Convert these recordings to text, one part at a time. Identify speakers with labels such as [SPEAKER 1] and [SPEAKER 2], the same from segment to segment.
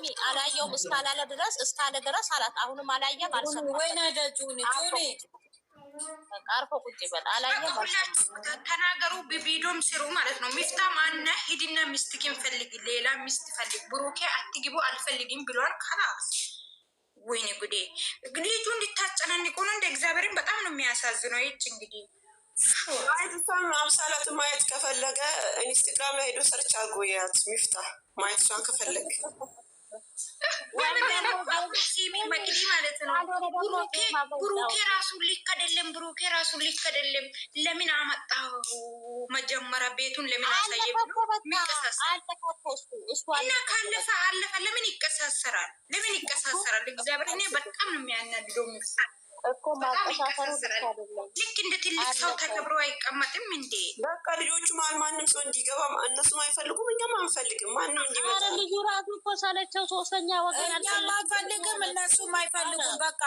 [SPEAKER 1] ሲሚ አላየውም እስካላለ ድረስ እስካለ ድረስ አላት። አሁንም አላየም አልሰማም።
[SPEAKER 2] ወይ ናዳጁኒ ጁኒ
[SPEAKER 1] አርፎ ቁጭ ይበል። አላየም
[SPEAKER 3] ተናገሩ፣ ቪዲዮም ስሩ ማለት ነው። ሚፍታ ማነ ሂድና ሚስትኪን ፈልግ፣ ሌላ ሚስት ፈልግ። ብሩኬ አትግቡ አልፈልግም ብሏል። ከላስ ወይኔ ጉዴ! ልጁ እንድታጨናንቁ ነው እንደ እግዚአብሔርን በጣም ነው የሚያሳዝነው። ይች እንግዲህ
[SPEAKER 4] አይቷን አብሳላት ማየት ከፈለገ ኢንስታግራም ላይ ሄዶ ሰርች አድርጎ ያት ሚፍታ ማየት እሷን ከፈለገ
[SPEAKER 3] መቅዲ ማለት ነው። ብሩኬ ራሱ ልክ አይደለም። ብሩኬ ራሱ ልክ አይደለም። ለምን አመጣው? መጀመሪያ ቤቱን ለምን አሳየ? እና ካለፈ አለፈ። ለምን ይቀሳሰራል? ለምን ይቀሳሰራል? እግዚአብሔር እኔ በጣም ነው የሚያናድደው።
[SPEAKER 1] እኮ ማቀሳሰሩ
[SPEAKER 3] ልክ እንደ ትልቅ ሰው ተከብሮ አይቀመጥም እንዴ?
[SPEAKER 4] በቃ ልጆቹ መሀል ማንም ሰው እንዲገባ እነሱም አይፈልጉም፣ እኛም አንፈልግም። ማንም እንዲመጣ
[SPEAKER 1] ልጁ ራሱ እኮ ሰለቸው። ሶስተኛ ወገን
[SPEAKER 2] እኛም አንፈልግም፣ እነሱም አይፈልጉም። በቃ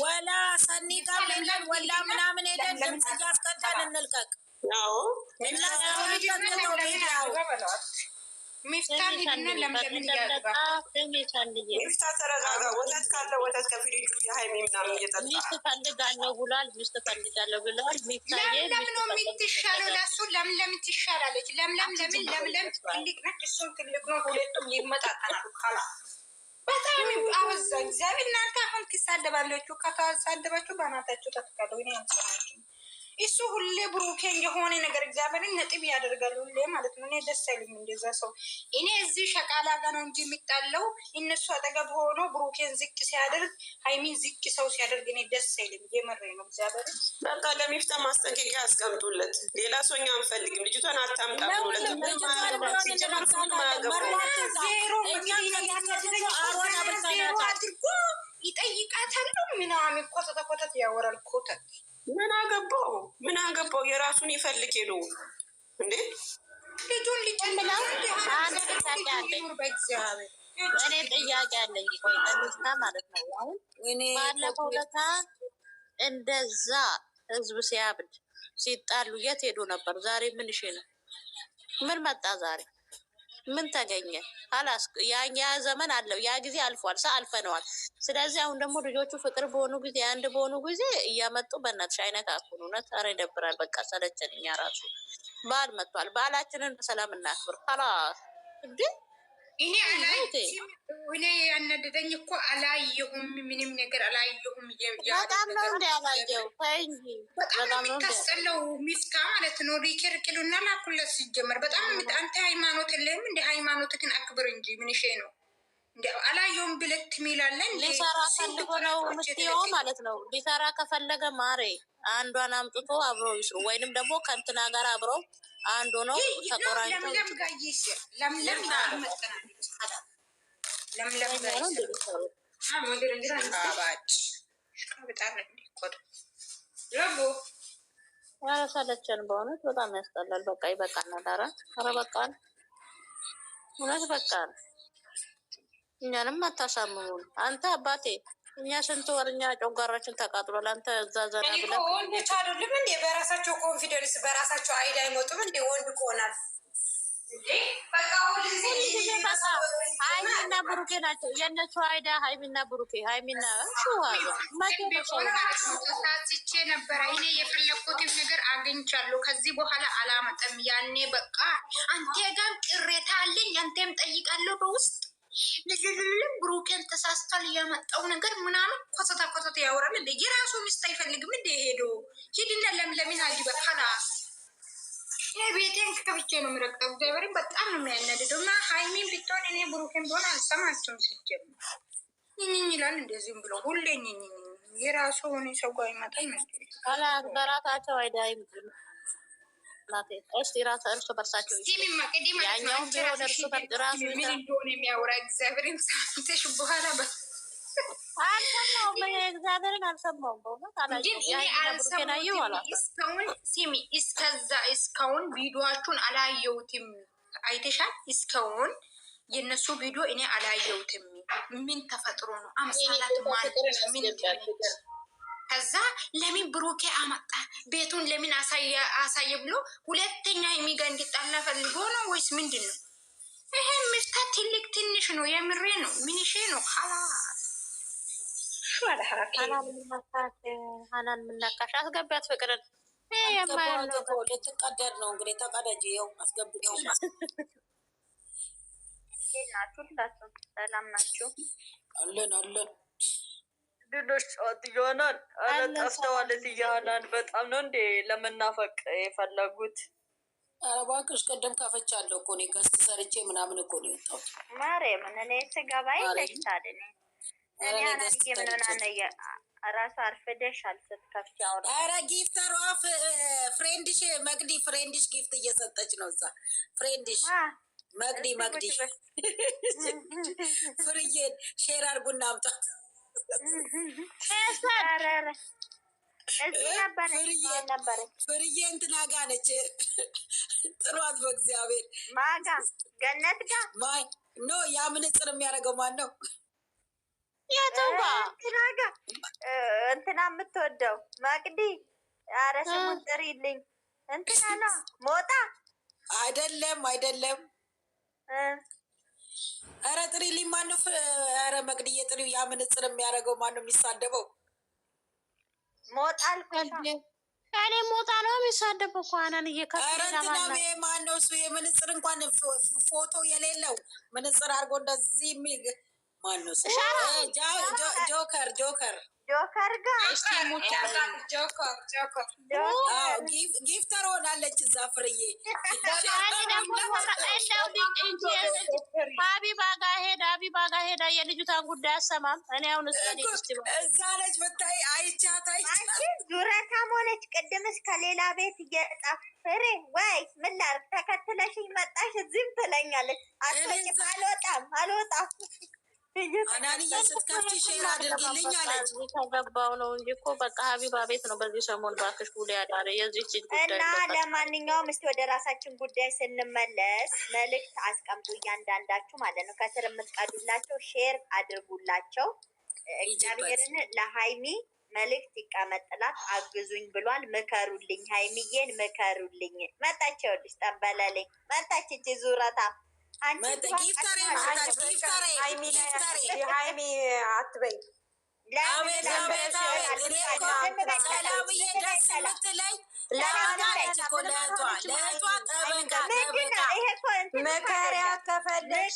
[SPEAKER 2] ወላ ሰኒ ጋር ሌለን ወላ ምናምን ሄደን ድምፅ እያስቀዳን እንልቀቅ።
[SPEAKER 3] ሚፍታ
[SPEAKER 4] ተረጋጋ። ወተት ካለ ወተት ከፍሪጁ የሀይሚ ምናምን እየጠጣ
[SPEAKER 1] ሚስት ፈልጋለሁ ብሏል። ሚስት ፈልጋለሁ ብለዋል።
[SPEAKER 3] ለምለም ነው የምትሻለው። ለሱ ለምለም ትሻላለች። ለምለም ለምለም ትልቅ ነች፣ እሱም ትልቅ ነው። ሁለቱም ይመጣጠናሉ። ካላ በጣም አወዛ እግዚአብሔር። እናንተ አሁን ትሳደባለችሁ። ከተሳደባችሁ በእናታችሁ ተትካሉ። እኔ አንሰማችሁ። እሱ ሁሌ ብሩኬን የሆነ ነገር እግዚአብሔርን ነጥብ ያደርጋል ሁሌ ማለት ነው። እኔ ደስ አይልም እንደዛ ሰው። እኔ እዚህ ሸቃላ ጋር ነው እንጂ የሚጣለው እነሱ አጠገብ ሆኖ ብሩኬን ዝቅ ሲያደርግ ሀይሚን ዝቅ ሰው ሲያደርግ እኔ ደስ አይልም። እየመሬ ነው እግዚአብሔር።
[SPEAKER 4] በቃ ለሚፍታ ማስጠንቀቂያ ያስቀምጡለት። ሌላ ሰው እኛ አንፈልግም። ልጅቷን አታምጣ። ይጠይቃታሉ ምናምን ኮተት ያወራል። ኮተት ምን አገባው? ምን አገባው? የራሱን ይፈልግ ሄዱ እንዴ ልጁን ሊጨምላው
[SPEAKER 1] እኔ ጥያቄ አለኝ። ቆይ ለሚስታ ማለት ነው። አሁን ባለፈው ለታ እንደዛ ህዝብ ሲያብድ ሲጣሉ የት ሄዱ ነበር? ዛሬ ምን እሺ ነው? ምን መጣ ዛሬ? ምን ተገኘ? አላስ ያ ዘመን አለው። ያ ጊዜ አልፏል። አልፈነዋል። ስለዚህ አሁን ደግሞ ልጆቹ ፍቅር በሆኑ ጊዜ አንድ በሆኑ ጊዜ እያመጡ በእናትሽ አይነካኩን። እውነት ኧረ ይደብራል። በቃ ሰለቸን። እኛ ራሱ በዓል መጥቷል። በዓላችንን በሰላም እናክብር። ኸላስ እንዴ
[SPEAKER 3] እኔ ያነደደኝ እኮ አላየሁም፣ ምንም ነገር አላየሁም።
[SPEAKER 1] በጣም ነው እንደ ያላየው እንጂ
[SPEAKER 3] በጣም የሚታስጠላው ሚፍታ ማለት ነው። ሪከርቅሉና ላኩለት ሲጀመር በጣም አንተ ሃይማኖት የለህም እንደ ሃይማኖትህን አክብር እንጂ ምን ሼ ነው እንደ አላየሁም ብለት ሚላለን
[SPEAKER 1] ሊሰራ ፈልጎ ነው ምትየው ማለት ነው። ሊሰራ ከፈለገ ማሬ አንዷን አምጥቶ አብረው ይስሩ፣ ወይንም ደግሞ ከእንትና ጋር አብረው አንዱ ነው ተቆራኝተው
[SPEAKER 3] ለምለም
[SPEAKER 1] ሰለቸን። በእውነት በጣም ያስጠላል። በቃ ይበቃናል። ኧረ በቃን። እውነት በቃን። እኛንም አታሳምሙን። አንተ አባቴ እኛ ስንት ወር እኛ ጮጋራችን ተቃጥሏል። አንተ እዛ ዘና ብለህ
[SPEAKER 3] ወንዶች አይደሉም እንዴ? በራሳቸው ኮንፊደንስ በራሳቸው አይዳ አይሞጡም እንዴ? ወንድ ከሆናል
[SPEAKER 1] ሀይሚና ብሩኬ ናቸው የእነሱ አይዳ። ሀይሚና ብሩኬ ሀይሚና
[SPEAKER 3] ተሳስቼ ነበረ። እኔ የፈለኩትን ነገር አግኝቻለሁ። ከዚህ በኋላ አላመጠም። ያኔ በቃ አንተ ጋር ቅሬታ አለኝ፣ አንተም ጠይቃለሁ በውስጥ ልልልልም ብሩኬን ተሳስቷል እያመጣው ነገር ምናምን ኮተታ ያወራል እንደ የራሱ ሚስት አይፈልግም እንደ ሄዶ ሂድና ለምለምን አጅበ ካላስ የቤቴን ከብቼ ነው የምረግጠው። እግዚአብሔርን በጣም ነው የሚያናድደው። እና ሀይሚን ብትሆን እኔ ብሩኬን ቢሆን አልሰማቸውም። ሲጀምር ኝኝ ይላል እንደዚህም ብሎ ሁሌ ኝኝ የራሱ ሆነ ሰው ጋር ይመጣል
[SPEAKER 1] በራሳቸው አይዳይም እስቲ ራሱ እርሱ በርሳቸው ያኛውን ቢሆን እርሱ በራሱ
[SPEAKER 3] ምን እንደሆነ የሚያወራ እግዚአብሔርን ሳምተሽ በኋላ
[SPEAKER 1] አልሰማሁም። እግዚአብሔርን አልሰማሁም። በእውነት
[SPEAKER 3] እስካሁን ቪዲዮዋችሁን አላየሁትም። አይተሻል? እስካሁን የእነሱ ቪዲዮ እኔ አላየሁትም። ምን ተፈጥሮ ነው? አምሳላት ማለት ምን ከዛ ለምን ብሩኬ አመጣ ቤቱን ለምን አሳየ ብሎ ሁለተኛ የሚጋ እንዲጣላ ፈልጎ ነው ወይስ ምንድን ነው? ይሄ ምፍታ ትልቅ ትንሽ ነው። የምሬ ነው። ምንሼ ነው
[SPEAKER 1] ሀናን ምናካሽ አስገቢያት ፍቅርን
[SPEAKER 2] ልትቀደድ ነው እንግዲህ ተቀደጅ። ይኸው አስገብተው
[SPEAKER 5] ናችሁ ሁላችሁም ሰላም ናችሁ?
[SPEAKER 2] አለን
[SPEAKER 6] ድሎች ጨዋት እየሆናል። አረ ጠፍተዋል። እያናን በጣም ነው እንዴ ለመናፈቅ የፈለጉት?
[SPEAKER 2] እባክሽ ቅድም ከፍቻለሁ እኮ እኔ ገስት ሰርቼ ምናምን እኮ ነው የወጣሁት።
[SPEAKER 5] ማርያምን እኔ ስገባ ይለሽታል። እኔ አናንዬ ምን ሆና ነየ ራሱ አርፍደሻል ስትከፍቺ አውራ።
[SPEAKER 2] ኧረ ጊፍተሯ ፍሬንድሽ መግዲ ፍሬንድሽ ጊፍት እየሰጠች ነው እዛ። ፍሬንድሽ መግዲ ፍርዬን ሼር አድርጉና አምጣት። ፍርዬ እንትና ጋ ነች። ጥሯት በእግዚአብሔር።
[SPEAKER 5] ማጋ ገነት ጋ
[SPEAKER 2] ማይ ኖ ያ ምንጽር የሚያደርገው ማን ነው?
[SPEAKER 1] የትዋ
[SPEAKER 5] እንትና የምትወደው መቅዲ። ኧረ ስሙን ጥሪልኝ። እንትና ነው ሞጣ
[SPEAKER 2] አይደለም። ኧረ ጥሪልኝ። ማነው? ኧረ መቅድዬ ጥሪው። ያ ምንጽር የሚያደርገው ማነው? የሚሳደበው
[SPEAKER 5] ሞጣ አልኩሽ።
[SPEAKER 1] እኔ ሞጣ ነው የሚሳደበው እኮ ሀናን
[SPEAKER 2] እየከፍትናሜ ማነው? እሱ የምንጽር እንኳን ፎቶ የሌለው ምንጽር አድርጎ እንደዚህ የሚል ማነው? ጆከር ጊፍተር ሆናለች እዛ ፍርዬ።
[SPEAKER 1] ሀቢባ ጋ ሄዳ የልጅቷን ጉዳይ አሰማም። እኔ አሁን
[SPEAKER 2] እዛ ነች ብታይ አይቻት
[SPEAKER 5] ዙረታም ሆነች። ቅድምስ ከሌላ ቤት እየጠፍሬ ወይ ምን ላድርግ ተከትለሽኝ መጣሽ እዚህም ትለኛለች። አልወጣም
[SPEAKER 2] አናንዬ ስትከፍቺ ሼር አድርጊልኝ አለች።
[SPEAKER 1] ከገባው ነው እንጂ እኮ በቃ ሀቢባ ቤት ነው በዚህ ሰሞን ባክሽ ሁሌ ያዳረ የዚች
[SPEAKER 5] እና ለማንኛውም እስኪ ወደ ራሳችን ጉዳይ ስንመለስ መልእክት አስቀምጡ እያንዳንዳችሁ ማለት ነው። ከስር የምትቀዱላቸው ሼር አድርጉላቸው። እግዚአብሔርን ለሀይሚ መልእክት ይቀመጥላት አግዙኝ ብሏል። ምከሩልኝ፣ ሀይሚዬን ምከሩልኝ። መጣች ይኸውልሽ ጠንበለልኝ መጣች እጅ ዙረታ
[SPEAKER 4] ሀይሚ አትበይ። መከሪያ ከፈለሽ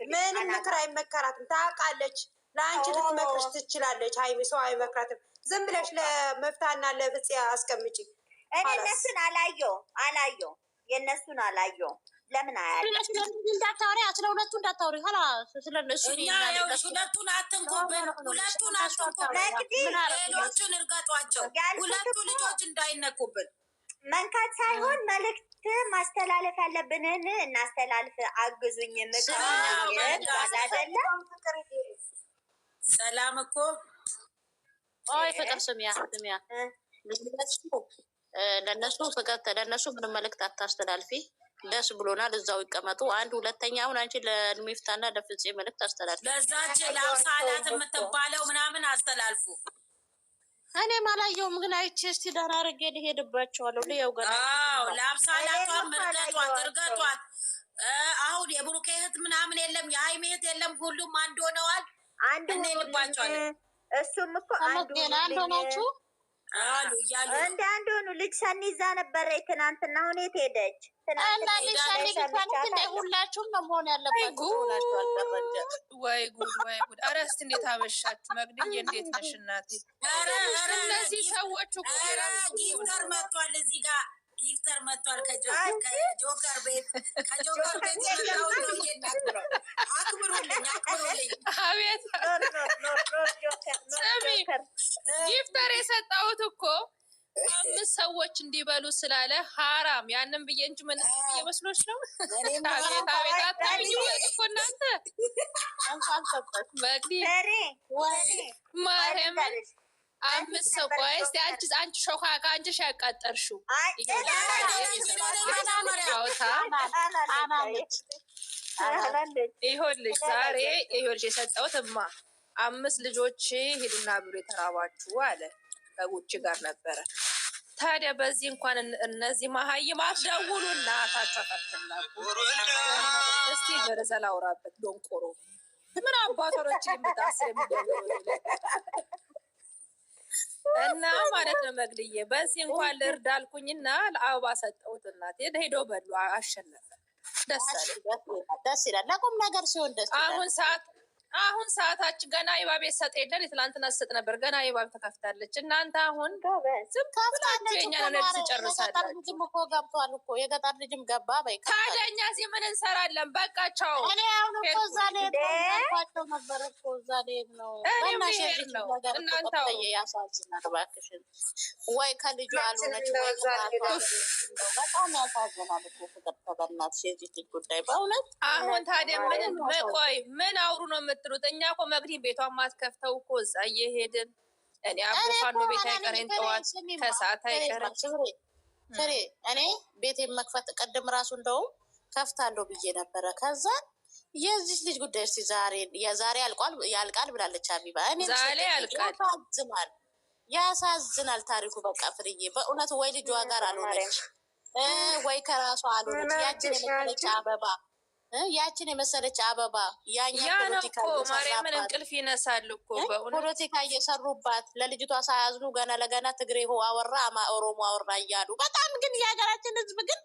[SPEAKER 4] ምንም ምክር አይመከራትም። ታውቃለች። ለአንቺ ልትመክርሽ ትችላለች። ሀይሚ ሰው አይመክራትም። ዝም ብለሽ ለመፍታና ለፍጽ አስቀምጪ።
[SPEAKER 5] እኔ እነሱን አላየው የእነሱን አላየው። ለምን
[SPEAKER 1] እንዳታወሪ ስለ ሁለቱ እንዳታወሪ ስለነሱ
[SPEAKER 2] ሁለቱን አትንኮብን። ሌሎቹን እርገጧቸው። ሁለቱ ልጆች እንዳይነኩብን
[SPEAKER 5] መንካት ሳይሆን መልእክት ማስተላለፍ ያለብንን እናስተላልፍ። አግዙኝ ምክር አይደለም።
[SPEAKER 2] ሰላም እኮ
[SPEAKER 1] ፍቅር ስሚያ ለእነሱ ምንም መልእክት አታስተላልፊ። ደስ ብሎናል፣ እዛው ይቀመጡ። አንድ ሁለተኛ አሁን አንቺ ለሚፍታና ለፍፄ መልእክት አስተላልፊ።
[SPEAKER 2] ለዛች ለአብሳላት የምትባለው ምናምን አስተላልፉ።
[SPEAKER 1] እኔም አላየሁም ግን አይቼ እስቲ ደህና አድርጌ ልሄድባቸዋለሁ። ልየው ገና
[SPEAKER 2] ለአብሳላቷም እርገጧት። አሁን የብሩኬ እህት ምናምን የለም፣ የሀይሜ እህት የለም። ሁሉም አንድ ሆነዋል። እንልባቸዋለን።
[SPEAKER 5] እሱም እኮ አንድ
[SPEAKER 1] ሆናችሁ
[SPEAKER 2] አሉ እያሉ
[SPEAKER 5] እንደ አንድ ሆኑ። ልጅ ሰኒ ይዛ ነበረ ትናንትና። አሁን የት ሄደች?
[SPEAKER 1] ሁላችሁም ነው መሆን ያለባችሁ።
[SPEAKER 6] ወይ ጉድ! ኧረ እስኪ እንዴት አመሻችሁ? መግድዬ እንዴት ነሽ እናቴ? እነዚህ ሰዎች
[SPEAKER 2] ጊፍተር መጥቷል። እዚህ ጋር ጊፍተር መጥቷል ከጆከር ቤት አክብሩልኝ።
[SPEAKER 6] አቤት ስሚ፣ ጊፍተር የሰጠሁት እኮ 5 ሰዎች እንዲበሉ ስላለ ሀራም ያንን ብዬ እንጂ ምን እየመስሎች ነው? አቤት አታብኝ እኮ እናንተ መግዲ ማርያምን 5 ሰው ቆይ እስኪ አንቺ ሾካካ አንቺ ያቃጠርሽው ይኸውልሽ ዛሬ ይኸውልሽ የሰጠሁት 5 ልጆች ሂዱና ብሎ የተራባችሁ አለ። ከጉቺ ጋር ነበረ። ታዲያ በዚህ እንኳን እነዚህ መሀይማት ደውሉና ታቸው ፈትላኩ። እስቲ ገረዘላ አውራበት ዶንቆሮ ምን አባቶሮች ይምጣስ የሚደውሉ እና ማለት ነው። መግድዬ በዚህ እንኳን ልርዳ አልኩኝና ለአበባ ሰጠሁት። እናቴ ሄዶ በሉ አሸነፈ። ደስ ይላል። ለቁም ነገር ሲሆን ደስ ይላል። አሁን ሰዓታችን ገና የባብ ሰጥ የለን የትላንትና ሰጥ ነበር። ገና የባብ ተከፍታለች። እናንተ አሁን ዝም ብላችሁ የእኛን ነርስ ጨርሳላችሁ። ልጅም እኮ ገብቷል እኮ የገጠር ልጅም ገባ። በይ ታዲያ እኛ እዚህ ምን እንሰራለን? በቃቸው። እኔ አሁን እኮ እዛ ልሄድ ነው ነበር እኮ እዛ ልሄድ ነው። እናንተ ያሳዝናል። እባክሽን ወይ ከልጁ አልሆነች ወይ በጣም ያሳዝናል እኮ ፍቅር ተበናትሽ የዚህ ልጅ ጉዳይ በእውነት አሁን ታዲያ ምን ቆይ ምን አውሩ ነው የምትሉት? እኛ እኮ መግዲ ቤቷን ማትከፍተው እኮ እዛ እየሄድን እኔ አቦፋኖ ቤት አይቀረኝ ጠዋት ከሰዓት አይቀረኝ ፍሬ እኔ ቤቴን መክፈት ቀደም ራሱ እንደውም ከፍታለሁ ብዬ ነበረ። ከዛ የዚህ ልጅ ጉዳይ እስኪ ዛሬ ያልቃል ብላለች አቢባ። እኔ ዛሬ ያልቃል። ያሳዝናል ታሪኩ። በቃ ፍርዬ በእውነት ወይ ልጇ ጋር አልሆነች ወይ ከራሷ አልሆነች። ያችን የመሰለች አበባ ያኛ ፖለቲካ ማርያምን እንቅልፍ ይነሳል እኮ በእውነት ፖለቲካ እየሰሩባት ለልጅቷ ሳያዝኑ ገና ለገና ትግሬ አወራ ኦሮሞ አወራ እያሉ በጣም ግን የሀገራችን ሕዝብ ግን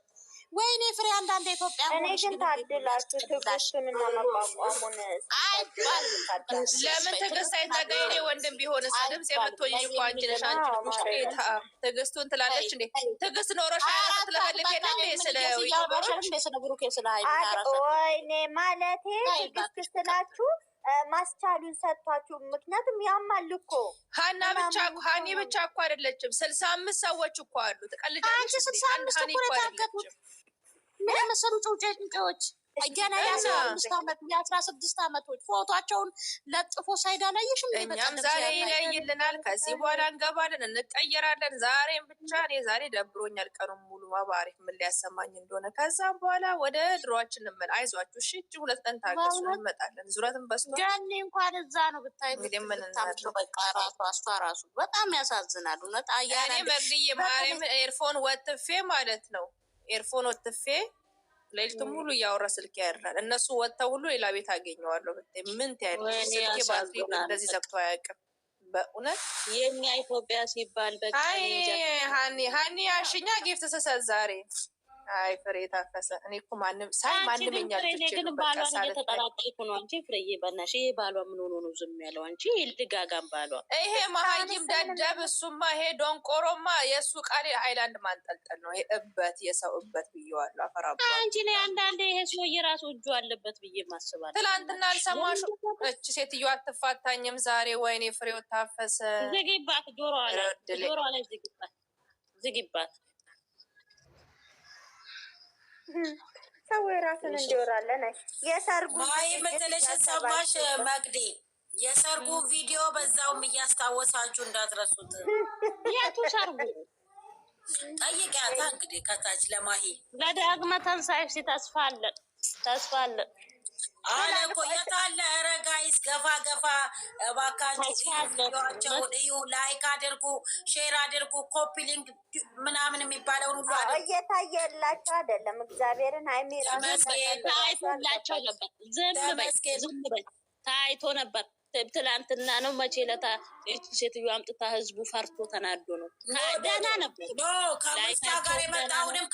[SPEAKER 6] ወይኔ ፍሬ አንዳንድ ኢትዮጵያ
[SPEAKER 5] እኔ ግን ታድላችሁ ትዕግስቱንና መቋቋሙን
[SPEAKER 6] ለምን ትዕግስት አይታገኝ? እኔ ወንድም ቢሆን ድምፅ የምትሆኝ እኮ አንቺ ነሽ። አንቺ ጌታ ትዕግስቱን ትላለች እንዴ? ትዕግስት ኖሮሽ ትለፈልፍ የለ ስለ ብሩኬ ስለ
[SPEAKER 5] ወይኔ ማለቴ ትዕግስት ስላችሁ ማስቻሉን ሰጥቷችሁ። ምክንያቱም ያማል እኮ
[SPEAKER 6] ሀኒ ብቻ እኮ አይደለችም። 65 ሰዎች እኮ አሉ። ትቀልጃለሽ። 65 እኮ አይደለችም።
[SPEAKER 1] ምን መሰሉ ጩጬዎች ገና የ15 ዓመት የ16 ዓመቶች ፎቶቸውን ለጥፎ ሳይዳ ላይሽም።
[SPEAKER 6] እኛም ዛሬ ይለይልናል። ከዚህ በኋላ እንገባለን፣ እንቀየራለን። ዛሬም ብቻ እኔ ዛሬ ደብሮኛል። ቀኑን ሙሉ ማባሪ ምን ሊያሰማኝ እንደሆነ። ከዛም በኋላ ወደ ድሮዋችን እንመል። አይዟችሁ እሺ፣ እጅ 2 ቀን ታገሱ፣ እንመጣለን። ዙረትን በስቶ
[SPEAKER 1] ገኒ እንኳን እዛ ነው ብታይ።
[SPEAKER 6] እንግዲህ ምን እናደርግ።
[SPEAKER 1] በቃ ራሱ በጣም ያሳዝናል። እውነት
[SPEAKER 6] እኔ መግድዬ ማርያም ኤርፎን ወጥፌ ማለት ነው ኤርፎን ወጥፌ ሌሊቱን ሙሉ እያወራ ስልክ ያድራል። እነሱ ወጥተው ሁሉ ሌላ ቤት አገኘዋለሁ። ምን ትያለሽ? ስልኬ ባትሪ እንደዚህ ዘግቶ አያውቅም። በእውነት
[SPEAKER 1] የኛ ኢትዮጵያ ሲባል በቃ
[SPEAKER 6] ሀኒ አሽኛ ጊፍት ስሰጥ ዛሬ አይ ፍሬ ታፈሰ። እኔ እኮ ማንም የኛ ልጆች
[SPEAKER 1] ግን ባሏን እየተጠራጠርኩ ነው። አንቺ ፍሬዬ በእናትሽ ይሄ ባሏ ምን ሆኖ ነው ዝም ያለው? አንቺ ልጋጋም ባሏ
[SPEAKER 6] ይሄ መሀይም ደደብ እሱማ ይሄ ዶንቆሮማ የእሱ ቃል ሃይላንድ ማንጠልጠል ነው። ይሄ እበት የሰው እበት ብዬዋለሁ። አፈራባ
[SPEAKER 1] አንቺ ነ አንዳንዴ ይሄ ሰውዬ ራሱ እጁ አለበት ብዬ ማስባለሁ።
[SPEAKER 6] ትላንትና አልሰማሽም? እች ሴትዮ አትፋታኝም ዛሬ። ወይኔ ፍሬው ታፈሰ።
[SPEAKER 1] ዝጊባት፣ ጆሮ ላይ ዝጊባት።
[SPEAKER 5] ሰው የራሱን እንዲወራለን። የሰርጉ
[SPEAKER 2] የምትልሽ ሰማሽ መግዲ? የሰርጉ ቪዲዮ በዛውም እያስታወሳችሁ እንዳትረሱት።
[SPEAKER 1] የቱ ሰርጉ?
[SPEAKER 2] ጠይቂያታ እንግዲህ ከታች ለማሂ
[SPEAKER 1] ለዳግመ ትንሣኤ ተስፋ አለን
[SPEAKER 2] አለ እኮ የት አለ? ኧረ ጋይስ ገፋ እባካችሁ ቪዲዮዋቸውን እዩ፣ ላይክ አድርጉ፣ ሼር አድርጉ፣ ኮፒ ሊንክ ምናምን የሚባለውን ሁሉ
[SPEAKER 5] እየታየላቸው አይደለም። እግዚአብሔርን
[SPEAKER 1] ታይቶላቸው ነበር። ዝም በይ ታይቶ ነበር። ትላንትና ነው መቼ ለታ ሴትዮ አምጥታ ህዝቡ ፈርቶ ተናዶ ነው። ደህና ነበር
[SPEAKER 2] ከሙስታ ጋር የመጣውንም